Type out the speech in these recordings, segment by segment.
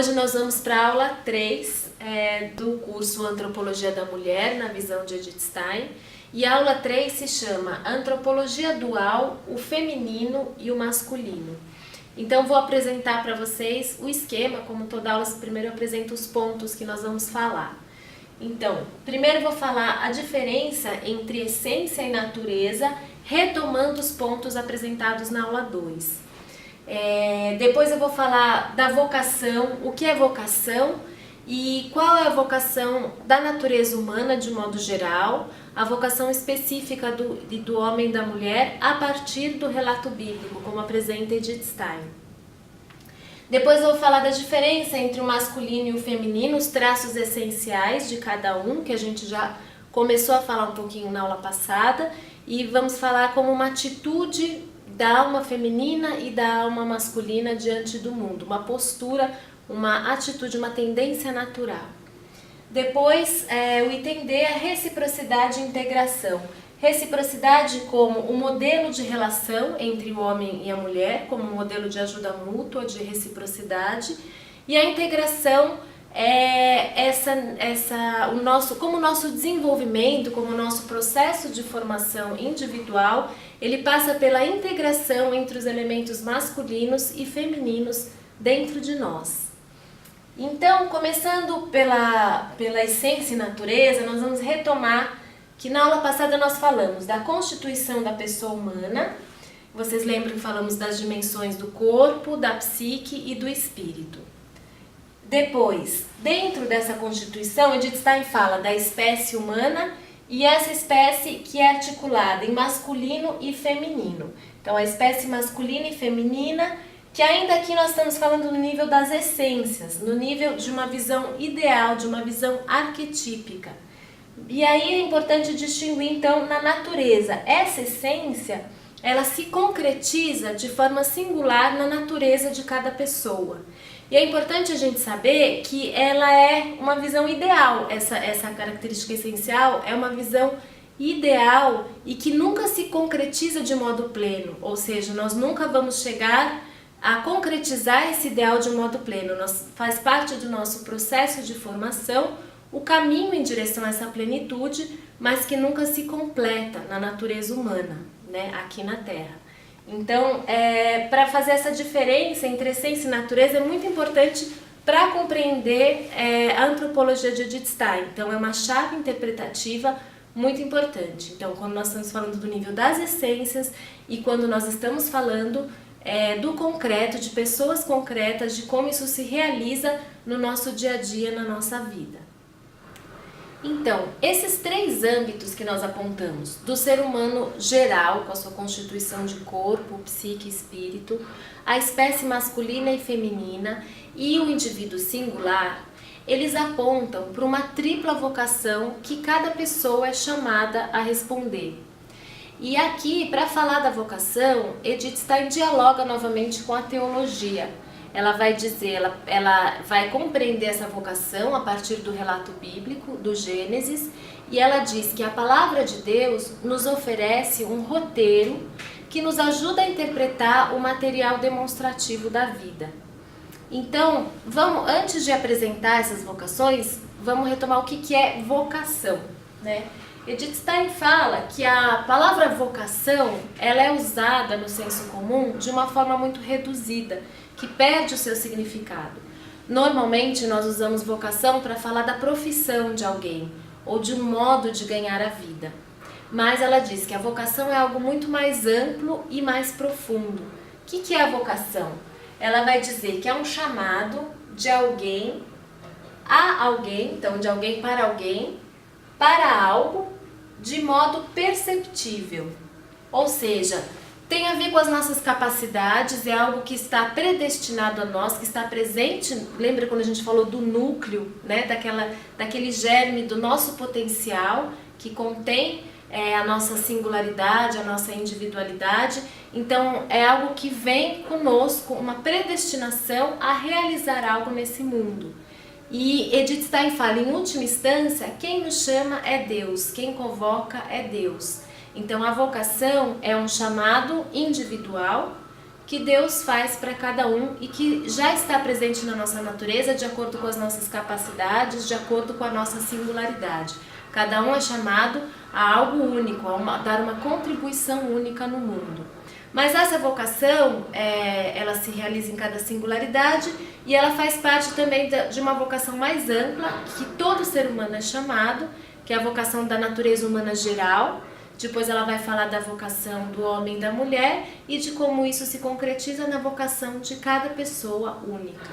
Hoje nós vamos para a aula 3 do curso Antropologia da Mulher, na visão de Edith Stein. E a aula 3 se chama Antropologia Dual, o Feminino e o Masculino. Então vou apresentar para vocês o esquema, como toda aula, primeiro eu apresento os pontos que nós vamos falar. Então, primeiro vou falar a diferença entre essência e natureza, retomando os pontos apresentados na aula 2. Depois eu vou falar da vocação, o que é vocação e qual é a vocação da natureza humana de modo geral, a vocação específica do homem e da mulher a partir do relato bíblico, como apresenta Edith Stein. Depois eu vou falar da diferença entre o masculino e o feminino, os traços essenciais de cada um, que a gente já começou a falar um pouquinho na aula passada, e vamos falar como uma atitude da alma feminina e da alma masculina diante do mundo, uma postura, uma atitude, uma tendência natural. Depois, o item D é a reciprocidade e integração. Reciprocidade como o modelo de relação entre o homem e a mulher, como um modelo de ajuda mútua, de reciprocidade, e a integração é como o nosso desenvolvimento, como o nosso processo de formação individual, ele passa pela integração entre os elementos masculinos e femininos dentro de nós. Então, começando pela essência e natureza, nós vamos retomar que na aula passada nós falamos da constituição da pessoa humana. Vocês lembram que falamos das dimensões do corpo, da psique e do espírito. Depois, dentro dessa constituição, Edith Stein fala da espécie humana e essa espécie que é articulada em masculino e feminino. Então, a espécie masculina e feminina, que ainda aqui nós estamos falando no nível das essências, no nível de uma visão ideal, de uma visão arquetípica. E aí é importante distinguir, então, na natureza. Essa essência, ela se concretiza de forma singular na natureza de cada pessoa. E é importante a gente saber que ela é uma visão ideal, essa característica essencial é uma visão ideal e que nunca se concretiza de modo pleno, ou seja, nós nunca vamos chegar a concretizar esse ideal de modo pleno, faz parte do nosso processo de formação, o caminho em direção a essa plenitude, mas que nunca se completa na natureza humana, né, aqui na Terra. Então, para fazer essa diferença entre essência e natureza é muito importante para compreender a antropologia de Edith Stein. Então, é uma chave interpretativa muito importante. Então, quando nós estamos falando do nível das essências e quando nós estamos falando do concreto, de pessoas concretas, de como isso se realiza no nosso dia a dia, na nossa vida. Então, esses três âmbitos que nós apontamos, do ser humano geral, com a sua constituição de corpo, psique e espírito, a espécie masculina e feminina e o indivíduo singular, eles apontam para uma tripla vocação que cada pessoa é chamada a responder. E aqui, para falar da vocação, Edith Stein dialoga novamente com a teologia. Ela vai dizer, ela vai compreender essa vocação a partir do relato bíblico, do Gênesis, e ela diz que a palavra de Deus nos oferece um roteiro que nos ajuda a interpretar o material demonstrativo da vida. Então, antes de apresentar essas vocações, vamos retomar o que é vocação, né? Edith Stein fala que a palavra vocação, ela é usada no senso comum de uma forma muito reduzida, que perde o seu significado. Normalmente nós usamos vocação para falar da profissão de alguém ou de um modo de ganhar a vida. Mas ela diz que a vocação é algo muito mais amplo e mais profundo. O que é a vocação? Ela vai dizer que é um chamado de alguém a alguém, então de alguém, para algo, de modo perceptível. Ou seja, tem a ver com as nossas capacidades, é algo que está predestinado a nós, que está presente. Lembra quando a gente falou do núcleo, né, daquele germe do nosso potencial, que contém a nossa singularidade, a nossa individualidade. Então, é algo que vem conosco, uma predestinação a realizar algo nesse mundo. E Edith Stein fala, em última instância, quem nos chama é Deus, quem convoca é Deus. Então, a vocação é um chamado individual que Deus faz para cada um e que já está presente na nossa natureza de acordo com as nossas capacidades, de acordo com a nossa singularidade. Cada um é chamado a algo único, a dar uma contribuição única no mundo. Mas essa vocação, ela se realiza em cada singularidade e ela faz parte também de uma vocação mais ampla, que todo ser humano é chamado, que é a vocação da natureza humana geral. Depois ela vai falar da vocação do homem e da mulher e de como isso se concretiza na vocação de cada pessoa única.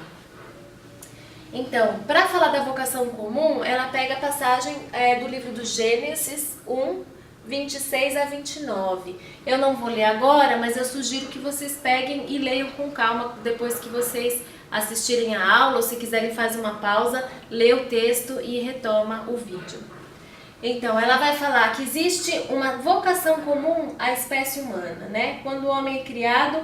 Então, para falar da vocação comum, ela pega a passagem do livro do Gênesis 1, 26 a 29. Eu não vou ler agora, mas eu sugiro que vocês peguem e leiam com calma depois que vocês assistirem a aula, ou se quiserem fazer uma pausa, lê o texto e retoma o vídeo. Então, ela vai falar que existe uma vocação comum à espécie humana, né? Quando o homem é criado,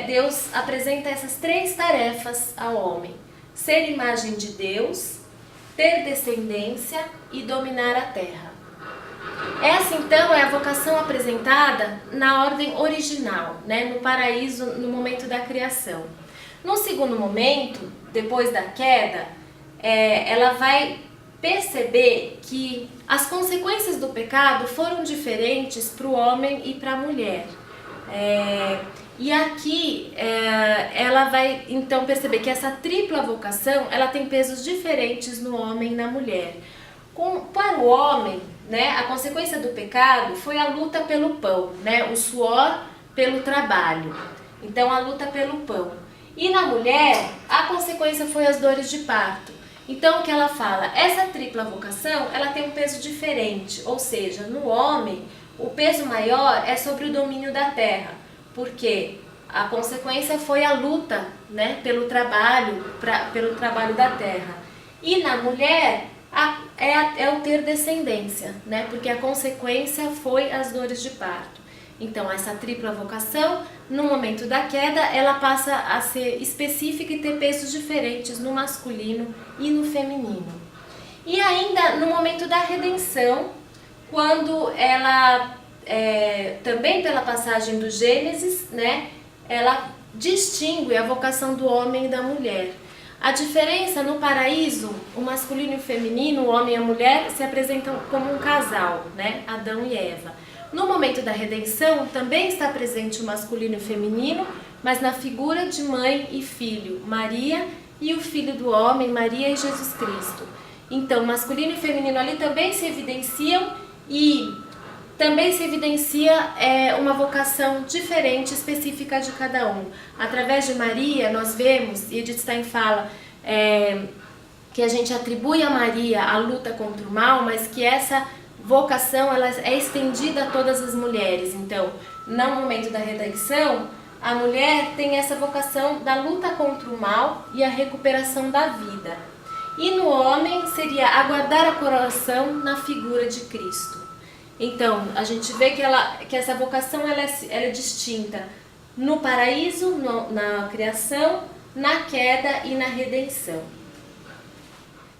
Deus apresenta essas 3 tarefas ao homem: ser imagem de Deus, ter descendência e dominar a terra. Essa, então, é a vocação apresentada na ordem original, né? No paraíso, no momento da criação. No segundo momento, depois da queda, ela vai perceber que as consequências do pecado foram diferentes para o homem e para a mulher. E aqui ela vai então perceber que essa tripla vocação ela tem pesos diferentes no homem e na mulher. Para o homem, né, a consequência do pecado foi a luta pelo pão, né, o suor pelo trabalho. Então, a luta pelo pão. E na mulher, a consequência foi as dores de parto. Então, o que ela fala? Essa tripla vocação, ela tem um peso diferente, ou seja, no homem, o peso maior é sobre o domínio da terra, porque a consequência foi a luta, né, pelo trabalho da terra. E na mulher, é o ter descendência, né, porque a consequência foi as dores de parto. Então, essa tripla vocação, no momento da queda, ela passa a ser específica e ter pesos diferentes no masculino e no feminino. E ainda no momento da redenção, quando ela, também pela passagem do Gênesis, né, ela distingue a vocação do homem e da mulher. A diferença no paraíso, o masculino e o feminino, o homem e a mulher, se apresentam como um casal, né, Adão e Eva. No momento da redenção, também está presente o masculino e o feminino, mas na figura de mãe e filho, Maria e o filho do homem, Maria e Jesus Cristo. Então, masculino e feminino ali também se evidenciam e também se evidencia uma vocação diferente, específica de cada um. Através de Maria, nós vemos, e Edith Stein fala, que a gente atribui a Maria a luta contra o mal, mas que essa vocação ela é estendida a todas as mulheres. Então, no momento da redenção, a mulher tem essa vocação da luta contra o mal e a recuperação da vida. E no homem seria aguardar a coroação na figura de Cristo. Então, a gente vê que essa vocação ela é distinta no paraíso, na criação, na queda e na redenção.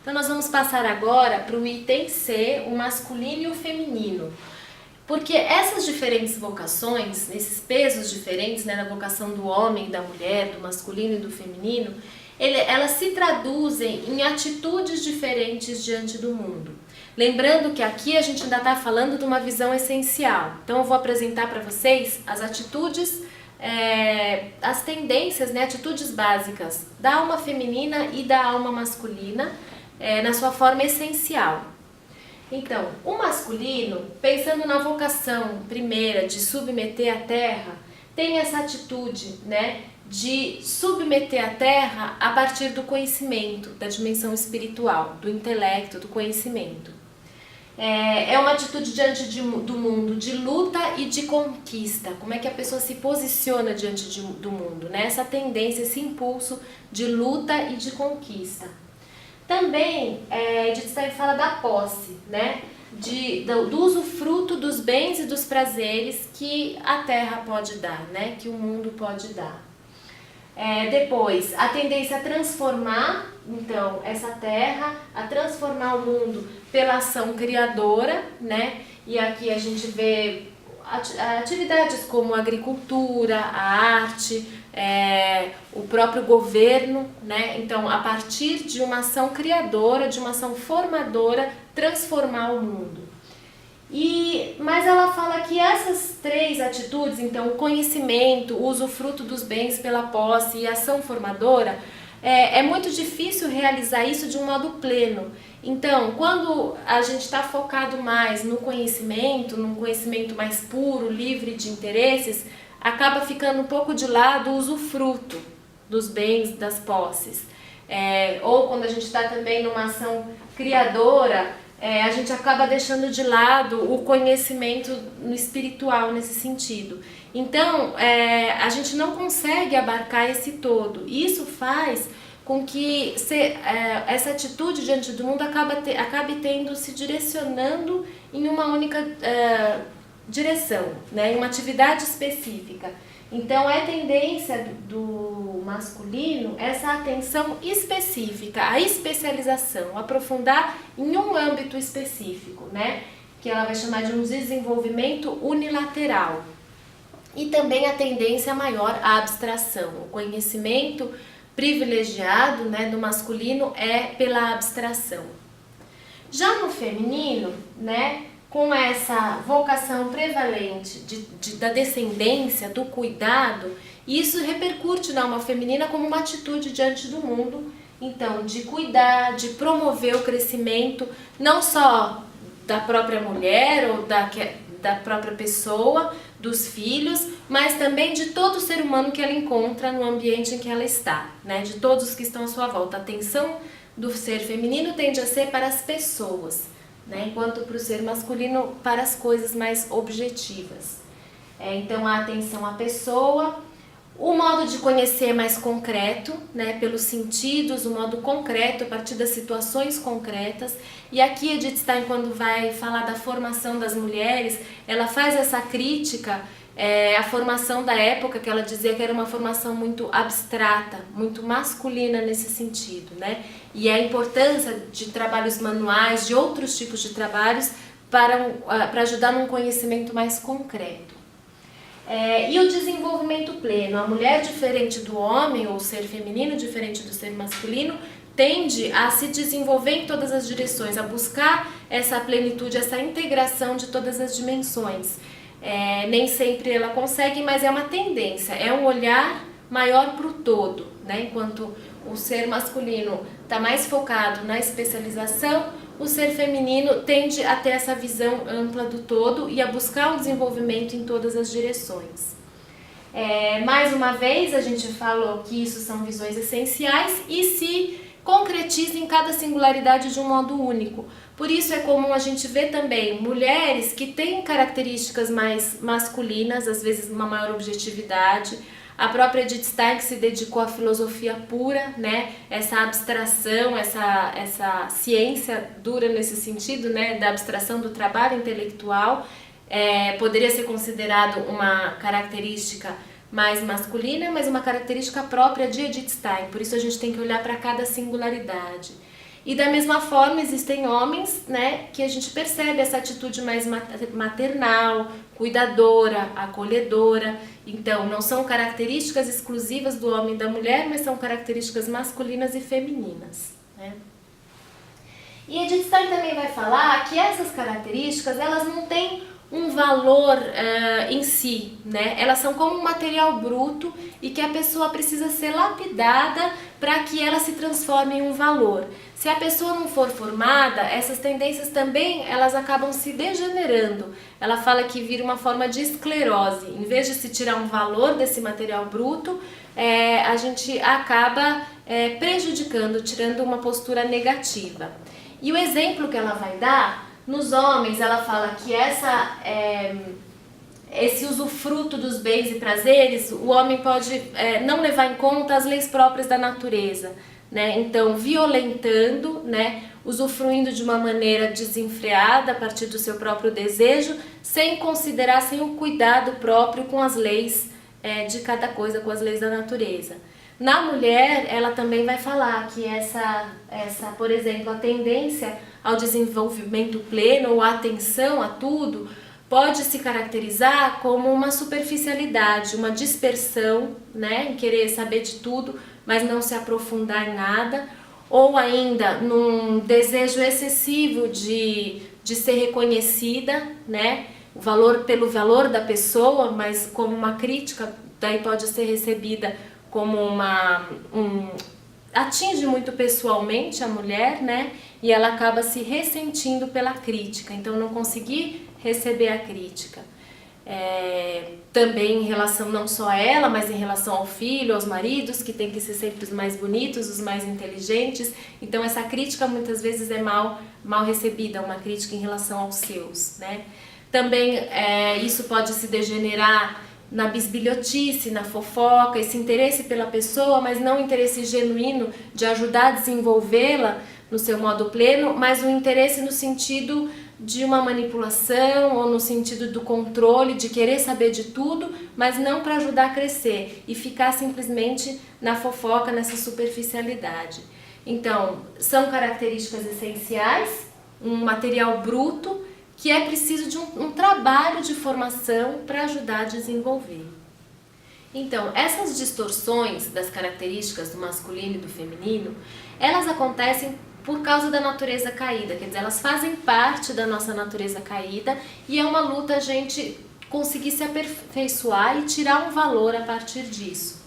Então, nós vamos passar agora para o item C, o masculino e o feminino. Porque essas diferentes vocações, esses pesos diferentes, né, na vocação do homem e da mulher, do masculino e do feminino, elas se traduzem em atitudes diferentes diante do mundo. Lembrando que aqui a gente ainda está falando de uma visão essencial. Então eu vou apresentar para vocês as atitudes, as tendências, né, atitudes básicas da alma feminina e da alma masculina, na sua forma essencial. Então, o masculino, pensando na vocação primeira de submeter a terra, tem essa atitude, né, de submeter a terra a partir do conhecimento, da dimensão espiritual, do intelecto, do conhecimento. É uma atitude diante do mundo de luta e de conquista. Como é que a pessoa se posiciona diante do mundo, né? Essa tendência, esse impulso de luta e de conquista. Também, Edith Stein fala da posse, né? Do usufruto dos bens e dos prazeres que a terra pode dar, né? Que o mundo pode dar. Depois, a tendência a transformar, então, essa terra, a transformar o mundo pela ação criadora, né? E aqui a gente vê atividades como a agricultura, a arte, o próprio governo, né? Então, a partir de uma ação criadora, de uma ação formadora, transformar o mundo. Mas ela fala que essas 3 atitudes, então o conhecimento, o usufruto dos bens pela posse e a ação formadora, é muito difícil realizar isso de um modo pleno. Então, quando a gente está focado mais no conhecimento, num conhecimento mais puro, livre de interesses, acaba ficando um pouco de lado o usufruto dos bens, das posses. Ou quando a gente está também numa ação criadora, a gente acaba deixando de lado o conhecimento no espiritual nesse sentido. Então, a gente não consegue abarcar esse todo. Isso faz com que essa atitude diante do mundo acabe se direcionando em uma única direção, né? Em uma atividade específica. Então, é tendência do masculino essa atenção específica, a especialização, aprofundar em um âmbito específico, né? Que ela vai chamar de um desenvolvimento unilateral. E também a tendência maior à abstração. O conhecimento privilegiado, né, do masculino é pela abstração. Já no feminino, né, com essa vocação prevalente da descendência, do cuidado, isso repercute na alma feminina como uma atitude diante do mundo, então de cuidar, de promover o crescimento, não só da própria mulher ou da própria pessoa, dos filhos, mas também de todo ser humano que ela encontra no ambiente em que ela está, né? De todos os que estão à sua volta. A atenção do ser feminino tende a ser para as pessoas, né? Enquanto para o ser masculino para as coisas mais objetivas. Então a atenção à pessoa, o modo de conhecer é mais concreto, né? Pelos sentidos, o modo concreto a partir das situações concretas. E aqui Edith Stein, quando vai falar da formação das mulheres, ela faz essa crítica à formação da época, que ela dizia que era uma formação muito abstrata, muito masculina nesse sentido, né? E a importância de trabalhos manuais, de outros tipos de trabalhos, para ajudar num conhecimento mais concreto. E o desenvolvimento pleno, a mulher diferente do homem, ou o ser feminino diferente do ser masculino, tende a se desenvolver em todas as direções, a buscar essa plenitude, essa integração de todas as dimensões. Nem sempre ela consegue, mas é uma tendência, é um olhar maior para o todo, né? Enquanto o ser masculino está mais focado na especialização, o ser feminino tende a ter essa visão ampla do todo e a buscar um desenvolvimento em todas as direções. Mais uma vez, a gente falou que isso são visões essenciais e se concretiza em cada singularidade de um modo único. Por isso é comum a gente ver também mulheres que têm características mais masculinas, às vezes uma maior objetividade. A própria Edith Stein, que se dedicou à filosofia pura, né? Essa abstração, essa ciência dura nesse sentido, né? Da abstração do trabalho intelectual, poderia ser considerado uma característica mais masculina, mas uma característica própria de Edith Stein. Por isso a gente tem que olhar para cada singularidade. E da mesma forma existem homens, né, que a gente percebe essa atitude mais maternal, cuidadora, acolhedora. Então não são características exclusivas do homem e da mulher, mas são características masculinas e femininas, né? E Edith Stein também vai falar que essas características elas não têm um valor em si, né? Elas são como um material bruto e que a pessoa precisa ser lapidada para que ela se transforme em um valor. Se a pessoa não for formada, essas tendências também elas acabam se degenerando. Ela fala que vira uma forma de esclerose. Em vez de se tirar um valor desse material bruto, a gente acaba prejudicando, tirando uma postura negativa. E o exemplo que ela vai dar, nos homens, ela fala que esse usufruto dos bens e prazeres, o homem pode não levar em conta as leis próprias da natureza, né? Então, violentando, né? Usufruindo de uma maneira desenfreada a partir do seu próprio desejo, sem considerar, sem o cuidado próprio com as leis de cada coisa, com as leis da natureza. Na mulher, ela também vai falar que por exemplo, a tendência ao desenvolvimento pleno ou a atenção a tudo pode se caracterizar como uma superficialidade, uma dispersão, né, em querer saber de tudo, mas não se aprofundar em nada, ou ainda num desejo excessivo de ser reconhecida, né, pelo valor da pessoa, mas como uma crítica, daí pode ser recebida como atinge muito pessoalmente a mulher, né? E ela acaba se ressentindo pela crítica, então não conseguir receber a crítica. Também em relação não só a ela, mas em relação ao filho, aos maridos, que tem que ser sempre os mais bonitos, os mais inteligentes. Então essa crítica muitas vezes é mal recebida, uma crítica em relação aos seus, né? Também isso pode se degenerar na bisbilhotice, na fofoca, esse interesse pela pessoa, mas não interesse genuíno de ajudar a desenvolvê-la no seu modo pleno, mas um interesse no sentido de uma manipulação ou no sentido do controle, de querer saber de tudo, mas não para ajudar a crescer e ficar simplesmente na fofoca, nessa superficialidade. Então, são características essenciais, um material bruto, que é preciso de um trabalho de formação para ajudar a desenvolver. Então, essas distorções das características do masculino e do feminino, elas acontecem por causa da natureza caída, quer dizer, elas fazem parte da nossa natureza caída e é uma luta a gente conseguir se aperfeiçoar e tirar um valor a partir disso.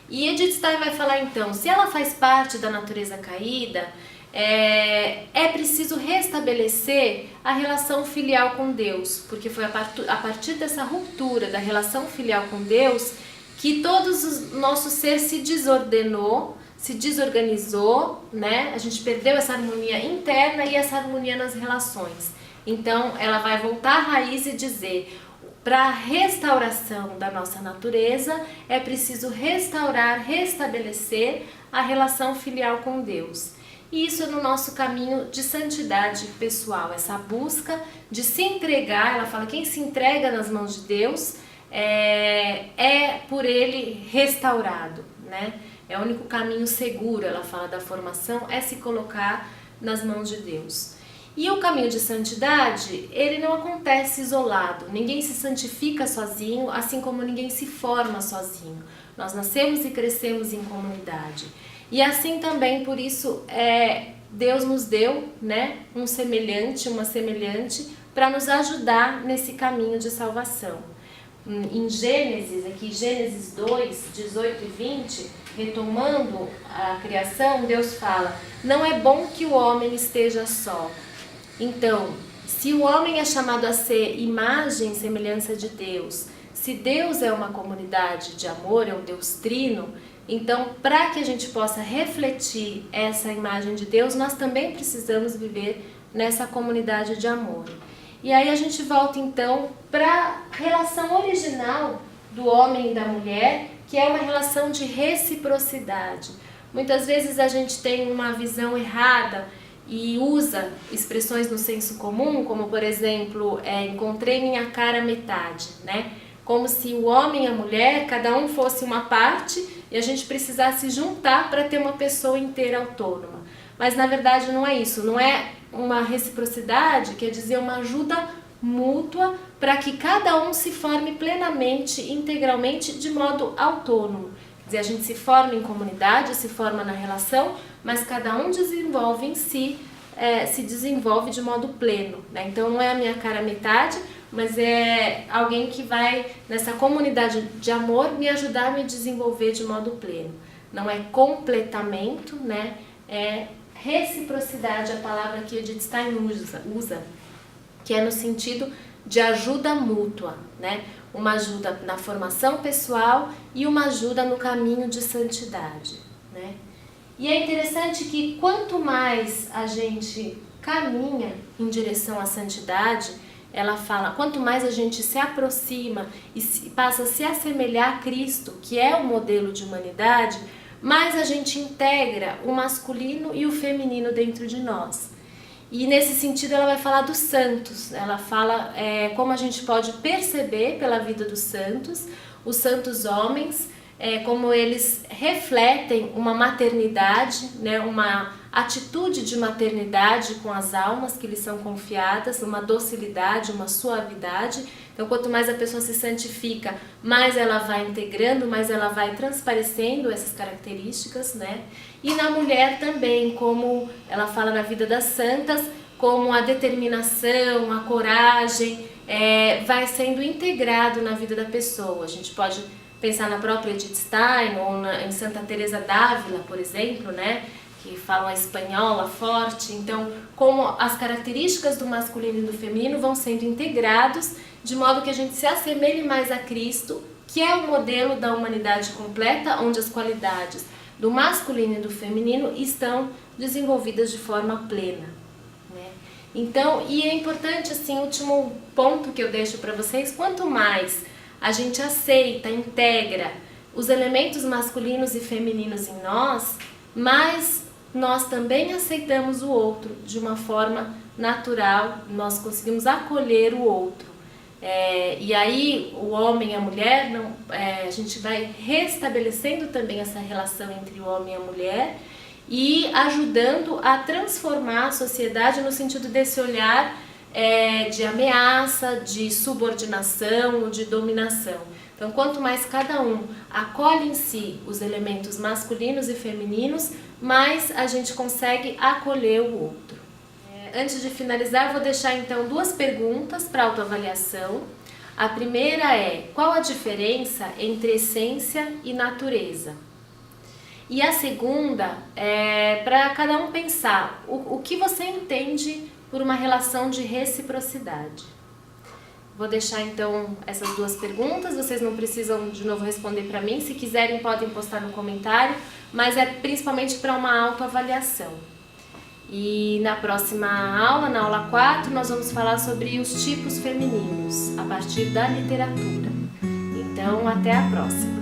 E Edith Stein vai falar então, se ela faz parte da natureza caída, é preciso restabelecer a relação filial com Deus, porque foi a partir dessa ruptura da relação filial com Deus que todo o nosso ser se desordenou, se desorganizou, né? A gente perdeu essa harmonia interna e essa harmonia nas relações. Então ela vai voltar à raiz e dizer, para a restauração da nossa natureza é preciso restabelecer a relação filial com Deus. E isso é no nosso caminho de santidade pessoal, essa busca de se entregar. Ela fala, quem se entrega nas mãos de Deus é por ele restaurado, né? É o único caminho seguro, ela fala, da formação, é se colocar nas mãos de Deus. E o caminho de santidade, ele não acontece isolado, ninguém se santifica sozinho, assim como ninguém se forma sozinho. Nós nascemos e crescemos em comunidade. E assim também, por isso, Deus nos deu, né, um semelhante, uma semelhante, para nos ajudar nesse caminho de salvação. Em Gênesis, aqui Gênesis 2, 18 e 20, retomando a criação, Deus fala, não é bom que o homem esteja só. Então, se o homem é chamado a ser imagem e semelhança de Deus, se Deus é uma comunidade de amor, é um Deus trino, então, para que a gente possa refletir essa imagem de Deus, nós também precisamos viver nessa comunidade de amor. E aí a gente volta então para a relação original do homem e da mulher, que é uma relação de reciprocidade. Muitas vezes a gente tem uma visão errada e usa expressões no senso comum, como por exemplo, encontrei minha cara metade, né? Como se o homem e a mulher, cada um fosse uma parte e a gente precisasse juntar para ter uma pessoa inteira autônoma. Mas na verdade não é isso, não é uma reciprocidade, quer dizer uma ajuda mútua para que cada um se forme plenamente, integralmente, de modo autônomo. Quer dizer, a gente se forma em comunidade, se forma na relação, mas cada um desenvolve em si, se desenvolve de modo pleno, né? Então não é a minha cara metade, mas é alguém que vai, nessa comunidade de amor, me ajudar a me desenvolver de modo pleno. Não é completamento, né? É reciprocidade, a palavra que Edith Stein usa, que é no sentido de ajuda mútua, né? Uma ajuda na formação pessoal e uma ajuda no caminho de santidade, né? E é interessante que quanto mais a gente caminha em direção à santidade, ela fala, quanto mais a gente se aproxima e passa a se assemelhar a Cristo, que é o modelo de humanidade, mais a gente integra o masculino e o feminino dentro de nós. E nesse sentido ela vai falar dos santos, ela fala como a gente pode perceber pela vida dos santos, os santos homens, como eles refletem uma maternidade, né, uma atitude de maternidade com as almas que lhes são confiadas, uma docilidade, uma suavidade. Então, quanto mais a pessoa se santifica, mais ela vai integrando, mais ela vai transparecendo essas características, né? E na mulher também, como ela fala na vida das santas, como a determinação, a coragem, vai sendo integrado na vida da pessoa. A gente pode pensar na própria Edith Stein ou em Santa Teresa d'Ávila, por exemplo, né? Que falam a espanhola forte. Então, como as características do masculino e do feminino vão sendo integrados de modo que a gente se assemelhe mais a Cristo, que é o modelo da humanidade completa, onde as qualidades do masculino e do feminino estão desenvolvidas de forma plena, né? Então, e é importante, assim, o último ponto que eu deixo para vocês, quanto mais a gente aceita, integra os elementos masculinos e femininos em nós, mais nós também aceitamos o outro de uma forma natural, nós conseguimos acolher o outro. E aí o homem e a mulher, a gente vai restabelecendo também essa relação entre o homem e a mulher e ajudando a transformar a sociedade no sentido desse olhar de ameaça, de subordinação, de dominação. Então, quanto mais cada um acolhe em si os elementos masculinos e femininos, mais a gente consegue acolher o outro. Antes de finalizar, vou deixar então 2 perguntas para autoavaliação. A primeira é: qual a diferença entre essência e natureza? E a segunda é para cada um pensar o que você entende por uma relação de reciprocidade. Vou deixar então essas 2 perguntas, vocês não precisam de novo responder para mim, se quiserem podem postar no comentário, mas é principalmente para uma autoavaliação. E na próxima aula, na aula 4, nós vamos falar sobre os tipos femininos, a partir da literatura. Então, até a próxima!